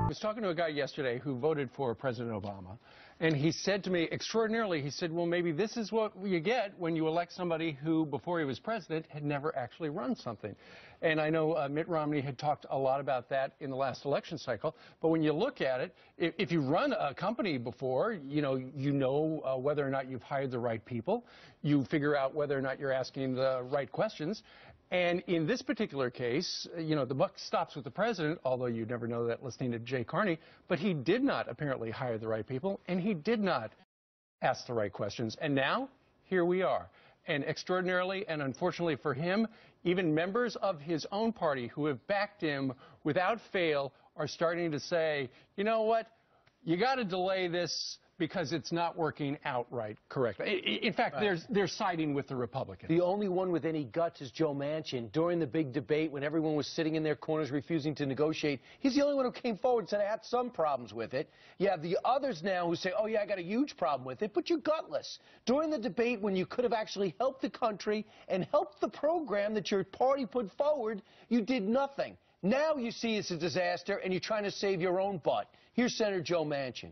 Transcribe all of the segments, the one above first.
I was talking to a guy yesterday who voted for President Obama, and he said to me, extraordinarily, he said, well, maybe this is what you get when you elect somebody who, before he was president, had never actually run something. And I know Mitt Romney had talked a lot about that in the last election cycle, but when you look at it, if you run a company before, you know whether or not you've hired the right people, you figure out whether or not you're asking the right questions. And in this particular case, the buck stops with the president, although you never know that listening to Jay Carney, but he did not apparently hire the right people, and he did not ask the right questions. And now, here we are. And extraordinarily, and unfortunately for him, even members of his own party who have backed him without fail are starting to say, you know what, you got to delay this because it's not working out correctly. In fact, they're siding with the Republicans. The only one with any guts is Joe Manchin. During the big debate, when everyone was sitting in their corners refusing to negotiate, he's the only one who came forward and said, I had some problems with it. You have the others now who say, oh, yeah, I got a huge problem with it, but you're gutless. During the debate, when you could have actually helped the country and helped the program that your party put forward, you did nothing. Now you see it's a disaster, and you're trying to save your own butt. Here's Senator Joe Manchin.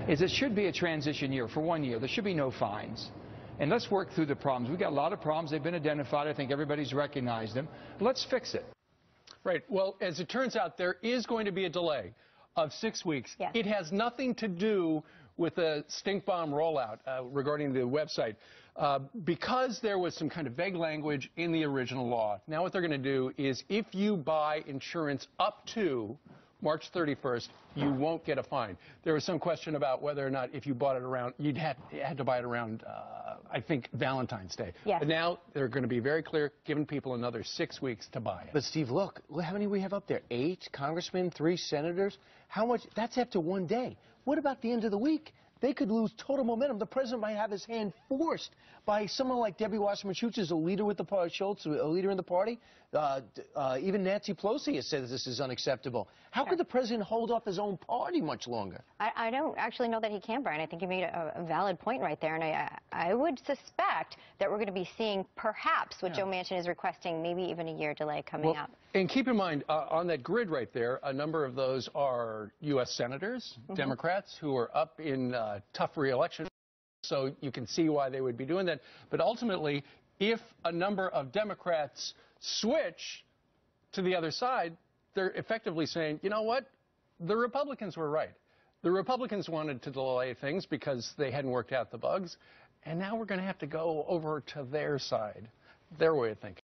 It should be a transition year for 1 year. There should be no fines. And let's work through the problems. We've got a lot of problems. They've been identified. I think everybody's recognized them. Let's fix it. Right. Well, as it turns out, there is going to be a delay of 6 weeks. Yes. It has nothing to do with the stink bomb rollout regarding the website. Because there was some kind of vague language in the original law, now what they're going to do is if you buy insurance up to March 31st, you won't get a fine. There was some question about whether or not if you bought it around, you had to buy it around, I think, Valentine's Day. Yes. But now they're going to be very clear, giving people another 6 weeks to buy it. But, Steve, look how many we have up there. 8 congressmen, 3 senators. How much? That's after 1 day. What about the end of the week? They could lose total momentum. The president might have his hand forced by someone like Debbie Wasserman Schultz, who's a leader with the party, Schultz, a leader in the party. Even Nancy Pelosi has said this is unacceptable. How could the president hold off his own party much longer? I don't actually know that he can, Brian. I think you made a valid point right there, and I would suspect that we're going to be seeing perhaps what Joe Manchin is requesting, maybe even a year delay coming up. And keep in mind, on that grid right there, a number of those are U.S. senators, Democrats, who are up in tough reelection. So you can see why they would be doing that. But ultimately, if a number of Democrats switch to the other side, they're effectively saying, you know what, the Republicans were right. The Republicans wanted to delay things because they hadn't worked out the bugs, and now we're going to have to go over to their side, their way of thinking.